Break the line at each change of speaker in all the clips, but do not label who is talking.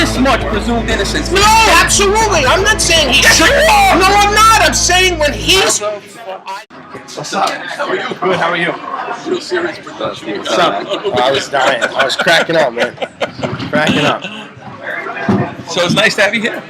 this much presumed innocence.
No, absolutely. I'm not saying he.
Yes, you are.
No, I'm not. I'm saying when he's.
What's up? How are you?
Good, how are you?
Real serious production.
What's up? I was dying. I was cracking up, man. Cracking up.
So it's nice to have you here.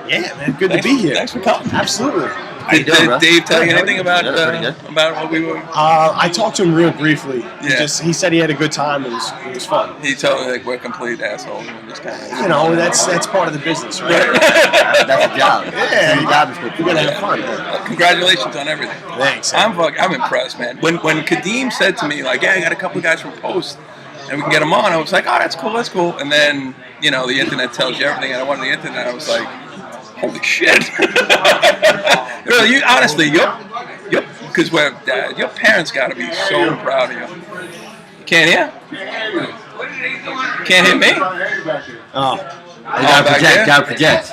Yeah, man. Good to be here.
Thanks for coming.
Absolutely.
Did Dave tell you anything about what we were?
I talked to him real briefly.
Yeah.
He said he had a good time. It was fun.
He told me like we're complete assholes and just kind of.
You know, that's part of the business, right?
That's a job.
Yeah,
you gotta
have fun. Man.
Congratulations on everything.
Thanks.
I'm impressed, man. When Kadeem said to me like, "Yeah, I got a couple guys from Post, and we can get them on," I was like, "Oh, that's cool." And then the internet tells you everything, and I went on the internet. I was like, "Holy shit!" Really, you honestly, because your parents got to be so proud of you. Can't hear? Can't hear me?
Oh, gotta project.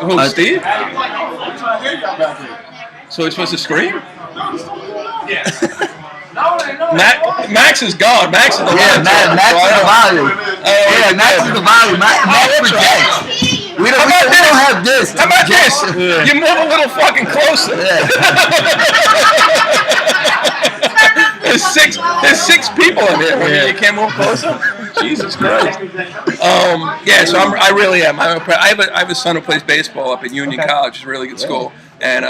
Who, Steve? So he's supposed to scream? Max is gone. Max is the volume.
Max is the volume. Max is the volume. Max projects. We don't have this.
How about this? You move a little fucking closer. There's six people in here. I mean, you can't move closer. Jesus Christ. So I really am. I have a son who plays baseball up at Union College. It's a really good school. And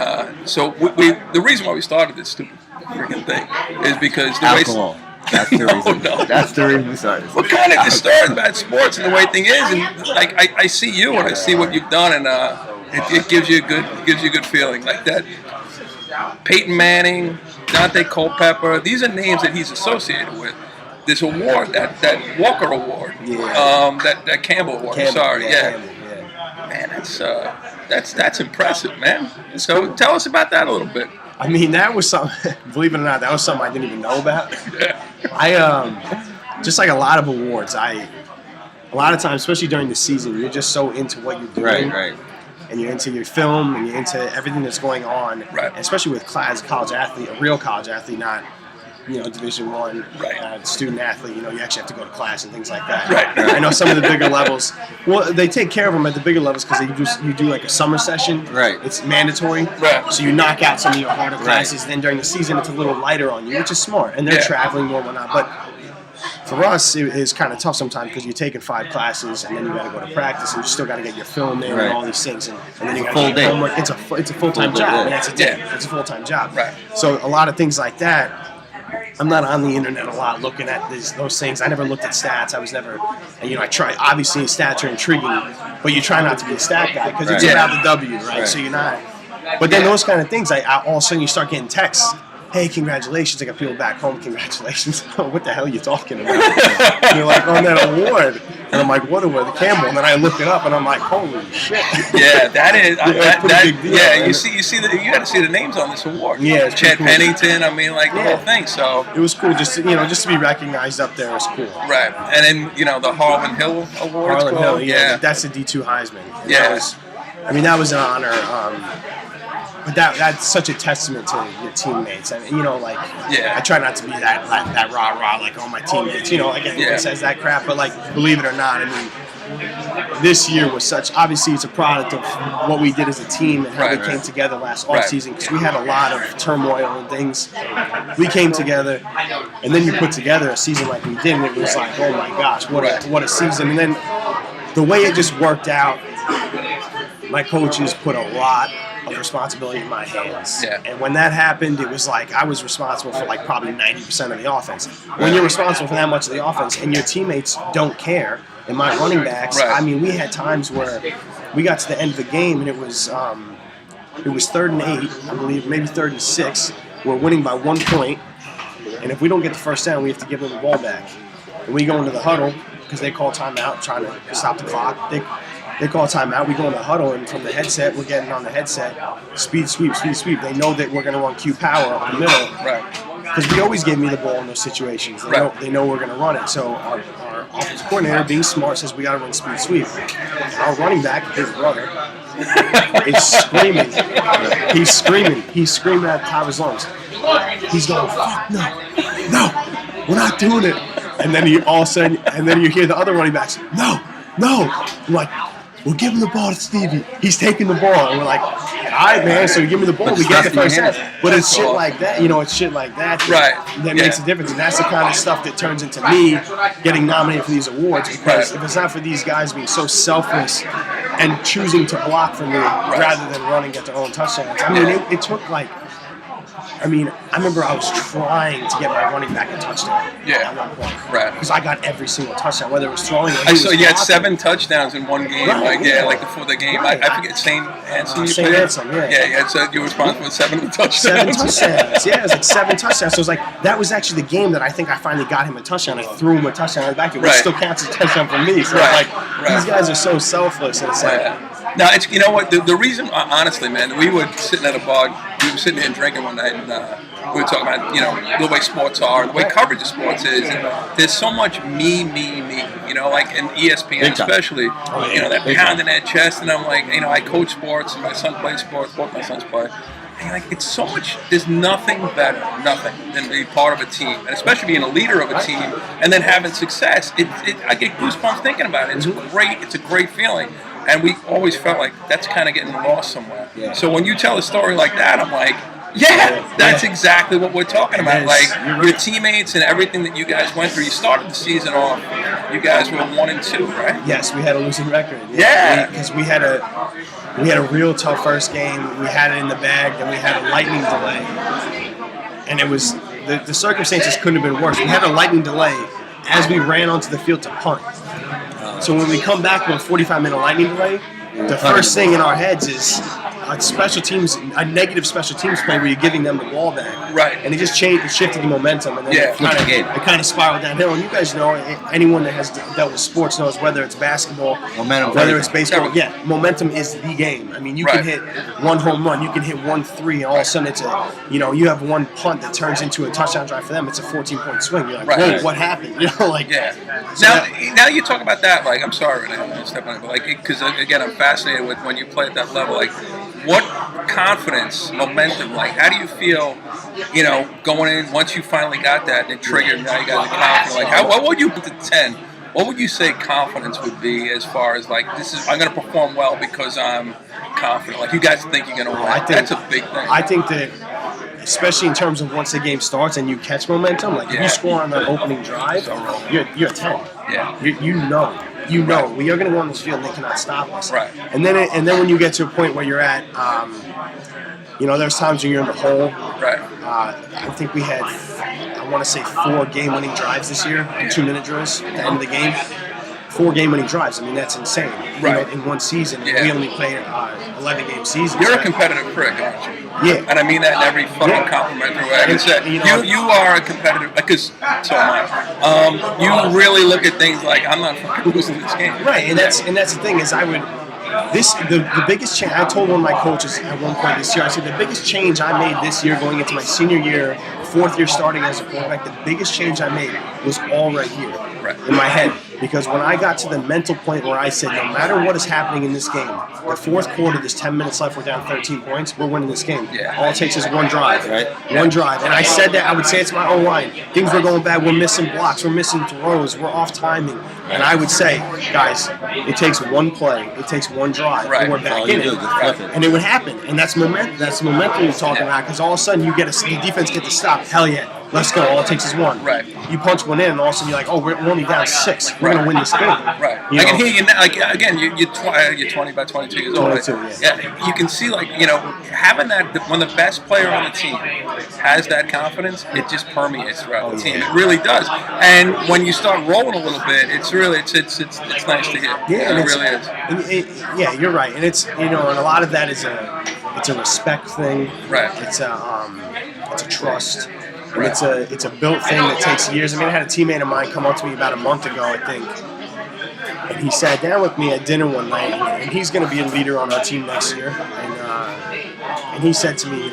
so the reason why we started this stupid freaking thing is because the
alcohol. That's the reason.
No.
That's the reason we started.
We're kind of disturbed about sports and the way thing is, and like I see you and I see what you've done, and it gives you a good feeling like that. Peyton Manning, Dante Culpepper, these are names that he's associated with. This award, that Walker Award, that Campbell Award.
Campbell.
Man, that's impressive, man. So tell us about that a little bit.
I mean, that was something. Believe it or not, that was something I didn't even know about. Just like a lot of awards, a lot of times, especially during the season, you're just so into what you're doing,
right.
And you're into your film, and you're into everything that's going on,
right.
Especially with college athlete, a real college athlete, not Division I student athlete. You actually have to go to class and things like that.
Right.
I know some of the bigger levels. Well, they take care of them at the bigger levels because you do like a summer session.
Right.
It's mandatory.
Right.
So you knock out some of your harder classes. Then during the season, it's a little lighter on you, which is smart. And they're traveling more and whatnot. But for us, it is kind of tough sometimes because you're taking 5 classes and then you got to go to practice and you still got to get your film in and all these things. And then you got to get homework. It's a full-time job. And that's a day. It's a full-time job.
Right.
So a lot of things like that. I'm not on the internet a lot looking at those things. I never looked at stats. I was never, I try. Obviously, stats are intriguing, but you try not to be a stat guy because it's about the W, right? So you're not. But then those kind of things, all of a sudden you start getting texts. Hey, congratulations. I got people back home. Congratulations. What the hell are you talking about? And you're like, on that award. And I'm like, what award? The Campbell. And then I look it up and I'm like, holy shit.
Yeah, that is.
Big deal,
yeah, you got to see the names on this award.
Yeah,
Chet
cool.
Pennington. I mean, like the whole thing. So
it was cool. Just to be recognized up there is cool.
Right. And then the Harlan Hill Award.
Harlan Hill. Yeah. That's the D2 Heisman.
Yeah.
That was an honor. But that's such a testament to your teammates. I mean, I try not to be that rah-rah, like, oh, my teammates, everyone says that crap. But, like, believe it or not, I mean, this year was obviously it's a product of what we did as a team and how we came together last offseason because we had a lot of turmoil and things. We came together, and then you put together a season like we did, and it was like, oh, my gosh, what a season. And then the way it just worked out, my coaches put a lot of responsibility in my hands.
Yeah.
And when that happened, it was like I was responsible for like probably 90% of the offense. When you're responsible for that much of the offense and your teammates don't care, and my running backs, I mean, we had times where we got to the end of the game and it was 3rd and 8, I believe, maybe 3rd and 6. We're winning by 1 point, and if we don't get the first down, we have to give them the ball back. And we go into the huddle because they call timeout, trying to stop the clock. They call timeout. We go in the huddle, and from the headset, we're getting on the headset, speed sweep. They know that we're going to run Q power up the middle.
Right.
Because we always give me the ball in those situations. They know we're going to run it. So our offensive coordinator, being smart, says we got to run speed sweep. Our running back, his brother, is screaming. He's screaming at the top of his lungs. He's going, fuck no, we're not doing it. And then you hear the other running backs, no, no. I'm like, we'll give him the ball to Stevie. He's taking the ball. And we're like, all right, man, so you give me the ball. We get the first half. But it's shit like that, it's shit like that that makes a difference. And that's the kind of stuff that turns into me getting nominated for these awards. Because if it's not for these guys being so selfless and choosing to block for me rather than run and get their own touchdowns. I mean, it took like, I remember I was trying to get my running back a touchdown.
Yeah.
At one point.
Right.
Because I got every single touchdown, whether it was throwing or
I saw you had 7 touchdowns in one game. Like before the game.
Right.
I forget, St. Anson.
St. Anson, yeah.
Yeah, so you were responsible for 7 touchdowns.
7 touchdowns. Yeah, it was like 7 touchdowns. So it was like, that was actually the game that I think I finally got him a touchdown. I threw him a touchdown in the back. It still counts as a touchdown for me. So it's like, these guys are so selfless. And it's like,
now, it's, you know what, the reason, honestly, man, we were sitting at a bar, we were sitting there drinking one night, and we were talking about, the way sports are, the way coverage of sports is, and there's so much me, like in ESPN especially, that pound in that chest, and I'm like, I coach sports, and my son plays sports, both my sons play, and like, it's so much, there's nothing better, than being part of a team, and especially being a leader of a team, and then having success. I get goosebumps thinking about it. It's a great feeling. And we always felt like that's kind of getting lost somewhere. Yeah. So when you tell a story like that, I'm like, that's exactly what we're talking about. Like your teammates and everything that you guys went through. You started the season off, you guys were 1-2, right?
Yes, we had a losing record. Because we had a real tough first game. We had it in the bag, then we had a lightning delay, and it was the circumstances couldn't have been worse. We had a lightning delay as we ran onto the field to punt. So when we come back with a 45-minute lightning delay, the first thing in our heads is a negative special teams play where you're giving them the ball back.
Right.
And it just shifted the momentum, and then it kind of spiraled downhill. And you guys know, anyone that has dealt with sports knows whether it's basketball, whether it's baseball, momentum is the game. I mean, you can hit one home run, you can hit 1-3, and all of a sudden it's you have one punt that turns into a touchdown drive for them. It's a 14-point swing. You're like, whoa, what happened?
Now you talk about that. Like, I'm sorry, I'm stepping on it, but like, because again, I'm fascinated with when you play at that level. Like, what confidence, momentum, like, how do you feel, going in once you finally got that and it triggered, now you got the confidence, like, what would you put to 10? What would you say confidence would be as far as, like, I'm going to perform well because I'm confident? Like, you guys think you're going to win. That's a big thing.
I think that, especially in terms of once the game starts and you catch momentum, like if you score on the opening drive, you're 10.
Yeah.
You know, we are going to go on this field and they cannot stop us.
Right.
And then when you get to a point where you're at, there's times when you're in the hole.
Right.
I think we had, I want to say 4 game-winning drives this year, 2-minute drills at the end of the game. 4 game-winning drives. I mean, that's insane.
Right.
In one season, we only played 11-game seasons.
You're a competitive prick, aren't you?
Yeah.
And I mean that in every fucking complimentary way. I can say, you are a competitive, because so am I. You really look at things like, I'm not fucking losing this game.
Right, and that's the thing is the biggest change, I told one of my coaches at one point this year, I said the biggest change I made this year going into my senior year, 4th year starting as a quarterback, the biggest change I made was all right here in my head. Because when I got to the mental point where I said, no matter what is happening in this game, the 4th quarter, there's 10 minutes left, we're down 13 points, we're winning this game.
Yeah.
All it takes is one drive, One drive. And I said that, I would say it to my own line. Things were going bad, we're missing blocks, we're missing throws, we're off timing. And I would say, guys, it takes one play, it takes one drive, and we're back in it. And it would happen. And that's momentum you're talking about, because all of a sudden the defense gets to stop. Hell yeah. Let's go. All it takes is one.
Right.
You punch one in, and all of a sudden you're like, oh, we're only down 6. We're going to win this game.
Right. I can hear you now. Like, again, you're 20 by 22 years old.
22,
yeah. You can see, like, having that, when the best player on the team has that confidence, it just permeates throughout the team. It really does. And when you start rolling a little bit, it's really, it's nice to hear.
Yeah,
it really is.
Yeah, you're right. And it's, and a lot of that is it's a respect thing.
Right.
It's a trust. And it's a built thing that takes years. I mean, I had a teammate of mine come up to me about a month ago, I think, and he sat down with me at dinner one night, and he's going to be a leader on our team next year. And he said to me,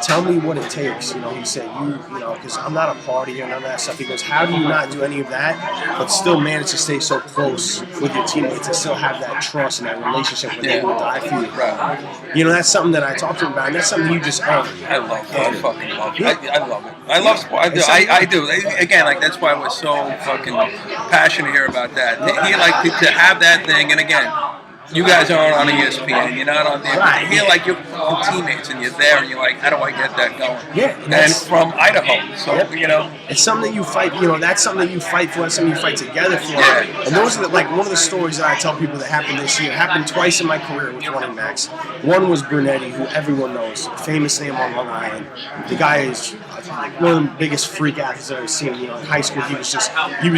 tell me what it takes. He said, because I'm not a partier and none of that stuff. He goes, how do you not do any of that, but still manage to stay so close with your teammates and still have that trust and that relationship where they will die for you?
Right.
That's something that I talk to him about, and that's something you just earn.
I love it. I fucking love it. I love it. I love sport. I do. Again, that's why we're so fucking passionate here about that. To have that thing, and again, you guys aren't on ESPN. You're not on there.
Right.
You're like your teammates, and you're there, and you're like, how do I get that going?
Yeah.
And from Idaho, so
it's something that you fight. That's something that you fight for. That's something you fight together for.
Yeah.
And those are one of the stories that I tell people that happened this year. It happened twice in my career with running backs. One was Brunetti, who everyone knows, famous name on Long Island. The guy is one of the biggest freak athletes I've ever seen. In high school, he was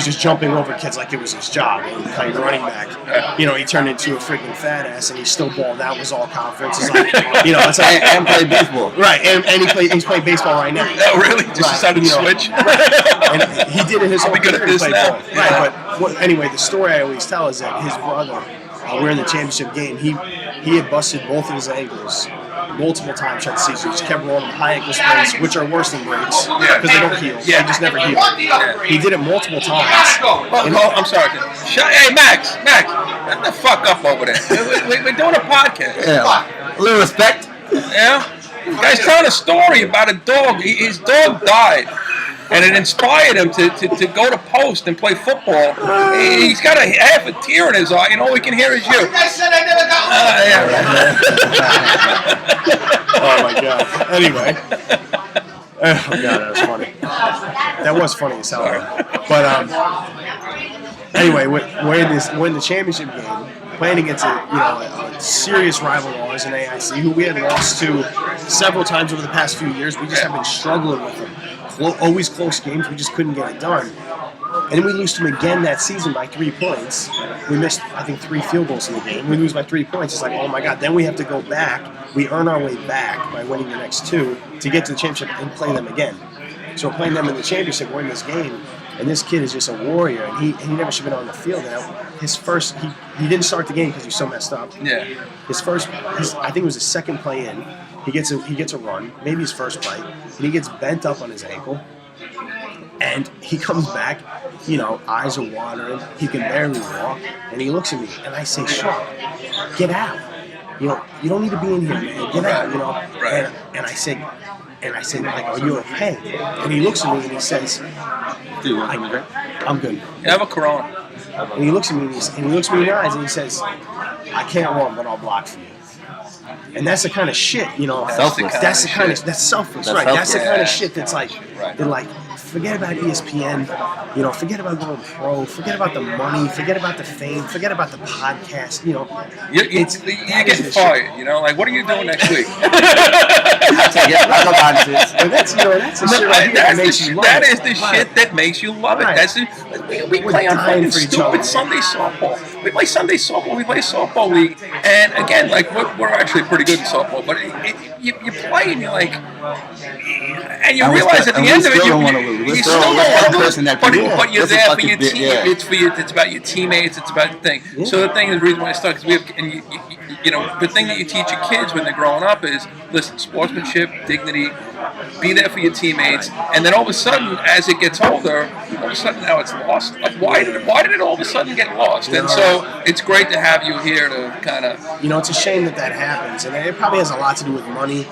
just jumping over kids like it was his job. Playing running back. He turned into a freaking fat ass, and he still balled out. Was all conference. It's
and played baseball.
Right, and he's playing baseball right now.
Oh, really? Just decided to switch?
And he did it his whole
good at
career.
this now.
Right, but anyway, the story I always tell is that his brother, we're in the championship game, he had busted both of his ankles multiple times throughout the season. He just kept rolling high ankle sprains, which are worse than breaks because they don't heal.
Yeah.
They just never heal.
Yeah.
He did it multiple times.
I'm sorry. Hey, Max, get the fuck up over there. We're doing a podcast.
Yeah. A little respect.
Yeah. The guy's telling a story about a dog. His dog died. And it inspired him to go to post and play football. He's got half a tear in his eye, and all we can hear is you.
I said I never got
Oh my god. Anyway. Oh god, that was funny. That was funny as hell. But anyway, we're in the championship game, playing against a serious rival of ours in AIC, who we had lost to several times over the past few years. We just have been struggling with them. Always close games, we just couldn't get it done. And then we lose to them again that season by 3 points. We missed, I think, 3 field goals in the game. We lose by 3 points. It's like, oh my god. Then we have to go back. We earn our way back by winning the next 2 to get to the championship and play them again. So we're playing them in the championship, we're in this game, and this kid is just a warrior, and he never should have been on the field. And his first, he didn't start the game because he was so messed up.
Yeah.
I think it was his second play in. He gets a run, maybe his first play, and he gets bent up on his ankle, and he comes back, eyes are watering, he can barely walk, and he looks at me, and I say, Sean, get out. You don't need to be in here, man. Get out,
Right.
And I said, like, are you okay? And he looks at me and he says,
Dude, you want something to drink?
I'm good.
You have a Corona.
And he looks at me and he looks me in the eyes and he says, I can't run, but I'll block for you. And that's the kind of shit,
Selfless.
That's the kind of that's selfless,
That's
right? That's the
selfless.
kind of shit that's like,
Right.
they're like, forget about ESPN, forget about going pro, forget about the money, forget about the fame, forget about the podcast,
You're getting fired, Like, what are you doing next week?
I'll take it. I'll go buy this.
And that's the shit right here that makes you love
That
it.
is the shit that makes you love it.
Right.
That's we play on
dying
fucking
for each
stupid
other.
Sunday softball. We play Sunday softball. We play softball league. And again, like we're actually pretty good in softball. But you play and you're like, and you realize at the end of it, you still don't want to lose. But you're there for your team. It's for you. It's about your teammates. It's about the thing.
Yeah.
So the thing is, the reason why I stuck is we have, and the thing that you teach your kids when they're growing up is, listen, sportsmanship, dignity, be there for your teammates, and then all of a sudden, as it gets older, all of a sudden now it's lost. Like, why did it all of a sudden get lost? And so it's great to have you here to kind of.
It's a shame that happens, and it probably has a lot to do with money.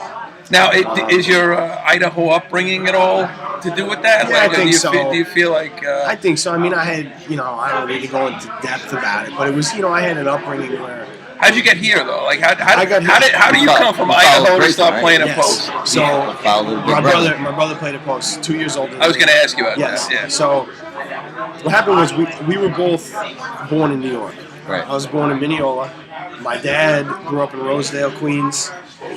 Now, is your Idaho upbringing at all to do with that?
Yeah, I think so.
Do you feel like?
I think so. I mean, I had, I don't need to go into depth about it, but it was, I had an upbringing where.
How'd you get here though? Like, how do you
Follow-
come from
follow
Idaho to
Grayson,
start
right?
playing a
Yes.
post?
So
my
my brother played a post, 2 years older than
I was
me.
going to ask you about
Yes.
that. Yeah.
So what happened was we were both born in New York.
Right.
I was born in Mineola. My dad grew up in Rosedale, Queens.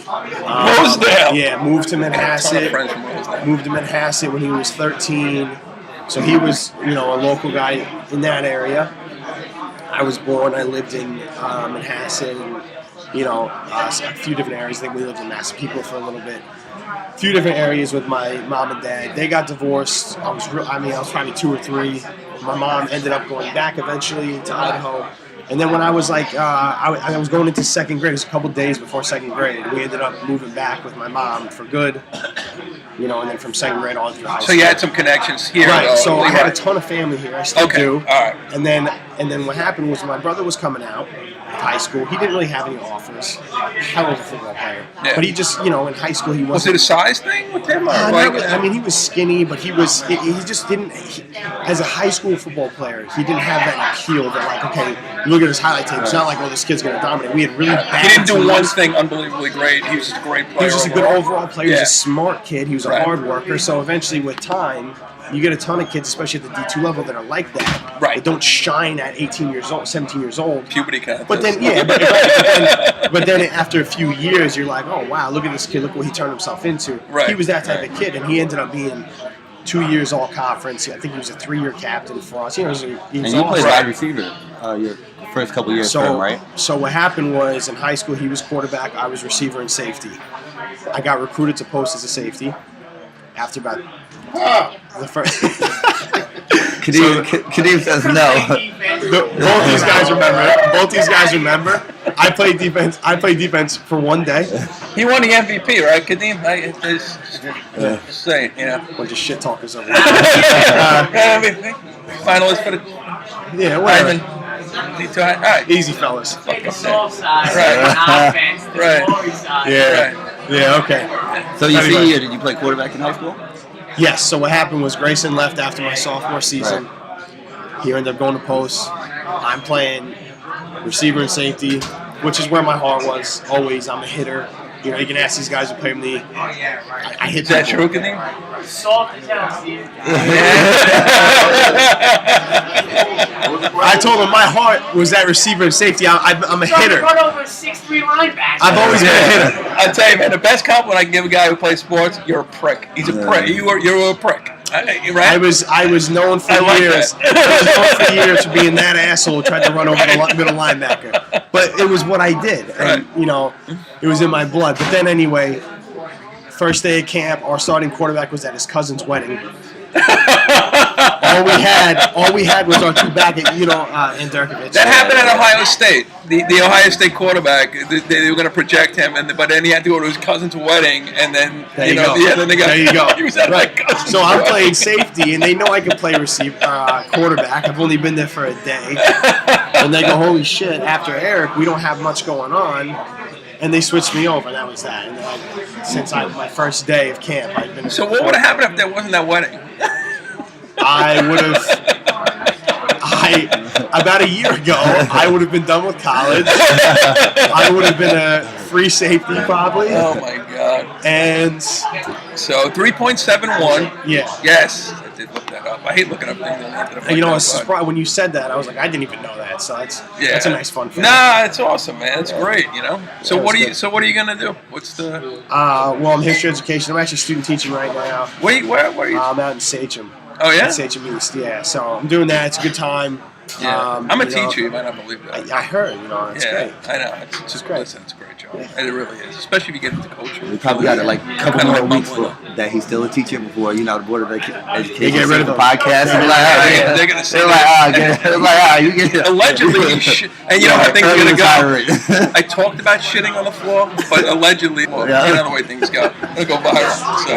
Rosedale?
Yeah, moved to
I have a ton of
Manhasset.
friends from Rosedale.
Moved to Manhasset when he was 13. So he was, a local guy in that area. I was born, I lived in Manhasset and, a few different areas. I think we lived in Massapequa for a little bit. A few different areas with my mom and dad. They got divorced. I was probably 2 or 3. My mom ended up going back eventually to Idaho. And then when I was like, I was going into second grade. It was a couple days before second grade. We ended up moving back with my mom for good. You know, and then from second grade all through high school.
So you had some connections here,
right?
Though.
So I had a ton of family here. I still do.
All right.
And then what happened was my brother was coming out of high school. He didn't really have any offers. Hell of a football player.
Yeah.
But he just, you know, in high school he wasn't.
Was it a size thing with him? Or
I mean, he was skinny, but he just didn't. As a high school football player, he didn't have that appeal that, like, okay, look at his highlight tape. It's not like, oh, this kid's going to dominate. We had really bad.
He didn't do
teams.
one thing unbelievably great. He was just a great player.
He was just a good overall player. He
Yeah.
was a smart kid. He was a hard worker. So eventually, with time, you get a ton of kids, especially at the D2 level, that are like that.
Right.
They don't shine at 18 years old, 17 years old.
Puberty kind of.
But then, but then after a few years, you're like, oh, wow, look at this kid. Look what he turned himself into.
Right.
He was that type of kid, and he ended up being 2 years all-conference. I think he was a 3-year captain for us. He was
and you played wide receiver your first couple years for him, right?
So what happened was, in high school, he was quarterback. I was receiver and safety. I got recruited to post as a safety after about the first.
Kadeem says no.
Both these guys remember. I played defense for one day.
He won the MVP, right, Kadeem? Just saying, you know.
Bunch of shit talkers over
MVP. Finalist for the
yeah, whatever.
D2. All right.
Easy, fellas.
The soft side,
Right.
offense, the
Right.
glory side.
Yeah.
Right.
Yeah. Okay.
So your
Anyway.
senior year, did you play quarterback in high school?
Yes. So what happened was Grayson left after my sophomore season. He ended up going to post. I'm playing receiver and safety, which is where my heart was. Always, I'm a hitter. You know, you can ask these guys who play with me. I hit
Is that
people.
true, Kadeem?
Soft as hell, Steve.
I told him my heart was that receiver and safety. I'm a hitter.
Run over a 6'3" linebacker.
I've always been a hitter.
I tell you, man, the best compliment I can give a guy who plays sports, you're a prick. He's a prick. You're a prick. Right?
I was known for years. I was known for years for being that asshole who tried to run over the middle linebacker. But it was what I did, and you know, it was in my blood. But then anyway, first day of camp, our starting quarterback was at his cousin's wedding. all we had was our two back, in Durkovich.
That happened at Ohio State. The Ohio State quarterback, they were going to project him, but then he had to go to his cousin's wedding, and then
There you go. He was
at
right.
my cousin's
So I'm
wedding.
playing safety, and they know I can play quarterback. I've only been there for a day, and they go, "Holy shit!" After Eric, we don't have much going on, and they switched me over. And that was that. And since my first day of camp, I've been.
So what would have happened if there wasn't that wedding?
I would have. About a year ago, I would have been done with college. I would have been a free safety probably.
Oh my God!
And
so 3.71.
Yeah.
Yes, I did look that up. I hate looking up things.
And you know, it's surprised when you said that. I was like, I didn't even know that. So that's a nice fun fact.
Nah, it's awesome, man. It's great, you know. So what are you gonna do? What's the?
Well, I'm history education. I'm actually student teaching right now.
Where are you?
I'm out in Sachem.
Oh yeah.
Sachem East. Yeah. So I'm doing that. It's a good time.
Yeah. I'm a teacher. You might not believe that.
I heard. You know, it's great.
I know. It's great. Listen, it's a great job. And it really is, especially if you get into coaching.
We probably got like a couple more weeks for that he's still a teacher before the Board of Education
They get rid of
the
him.
podcast.
They're gonna say
you get it.
Allegedly, and you know how things are gonna go. I talked about shitting on the floor, but allegedly, you know the way things go, it'll go viral. So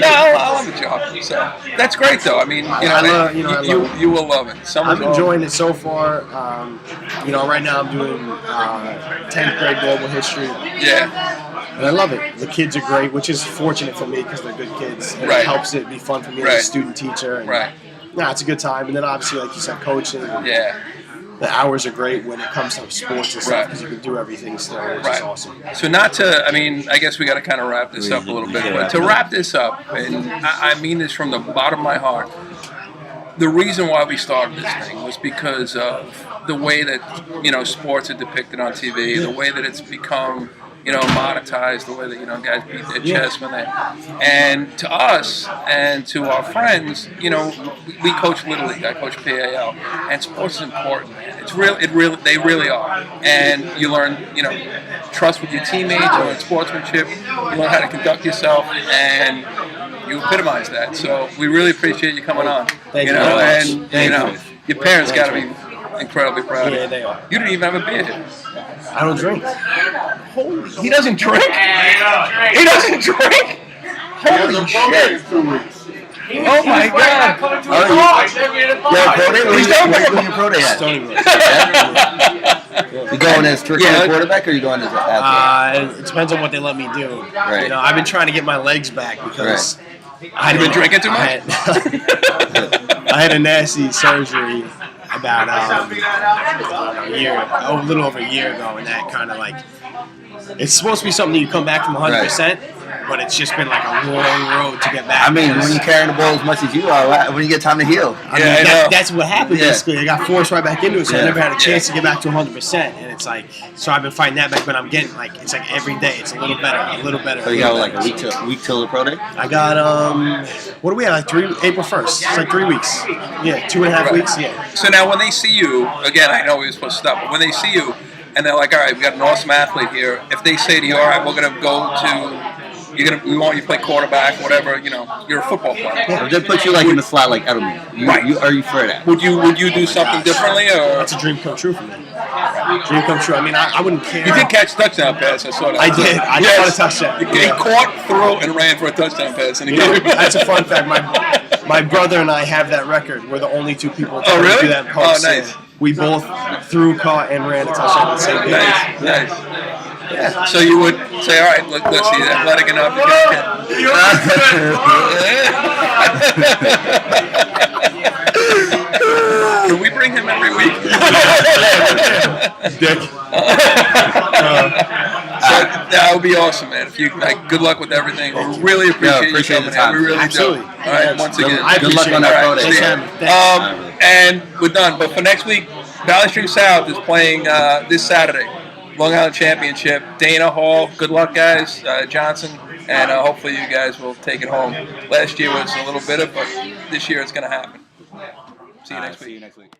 I'll have a job. So that's great, though. I mean, you will love it.
I'm enjoying it so far. Right now I'm doing 10th grade global history.
Yeah.
And I love it. The kids are great, which is fortunate for me because they're good kids. And it helps it be fun for me as a student teacher. And, it's a good time. And then obviously, like you said, coaching.
Yeah.
The hours are great when it comes to sports and stuff because you can do everything still, which is awesome.
So I guess we got to kind of wrap this up a little bit. But to wrap this up, and I mean this from the bottom of my heart, the reason why we started this thing was because of the way that, sports are depicted on TV, the way that it's become, monetized, the way that, guys beat their chest when and to us and to our friends, we coach Little League, I coach PAL, and sports is important, man. They really are. And you learn, trust with your teammates, you learn sportsmanship, you learn how to conduct yourself, and you epitomize that. So we really appreciate you coming on.
Thank you.
And your parents got to be incredibly proud of you.
Yeah, they are.
You didn't even have a beer here.
I don't drink.
He doesn't drink? He doesn't drink? Holy shit. Oh my God.
He's doing your pro day at?
Stony Brook.
You going as strictly a quarterback or you going as an athlete?
It depends on what they let me do.
Right.
You know, I've been trying to get my legs back because
You've been drinking too much?
I had a nasty surgery about a little over a year ago, and that kind of like, it's supposed to be something you come back from 100%, but it's just been like a long road to get back.
I mean, when you're carrying the ball as much as you are, when you get time to heal.
I mean, that's what happened basically. I got forced right back into it, so I never had a chance to get back to 100%. And it's like, so I've been fighting that back, but I'm getting like, it's like every day, it's a little better.
So you got like a week till the pro day?
I got, what do we have, like April 1st. It's like 3 weeks. Yeah, 2.5 weeks, yeah.
So now when they see you, again, I know we were supposed to stop, but when they see you, and they're like, all right, we got an awesome athlete here. If they say to you, all right, we're going to go to, we want you to play quarterback, whatever, you know, you're a football player.
Yeah. Or they put you like in the slot like Edelman. Are you for that?
Would you do something differently? Or?
That's a dream come true for me. Dream come true. I mean, I wouldn't care.
You did catch a touchdown pass, I saw that.
I did. I caught a touchdown.
He caught, threw, and ran for a touchdown pass. And
That's a fun fact. My brother and I have that record. We're the only two people to
really?
do that post.
Oh, nice.
We both threw, caught, and ran a touchdown at the same time.
Nice. Yeah. So you would say, all right, look, he's athletic enough. Can we bring him every week?
Dick.
That would be awesome, man. If you good luck with everything. We really appreciate you coming in. We really
Absolutely.
do. All right, once again.
Good luck on that pro day.
And we're done. But for next week, Valley Stream South is playing this Saturday. Long Island Championship. Dana Hall. Good luck, guys. Johnson. And hopefully you guys will take it home. Last year was a little bitter, but this year it's going to happen. See you next week.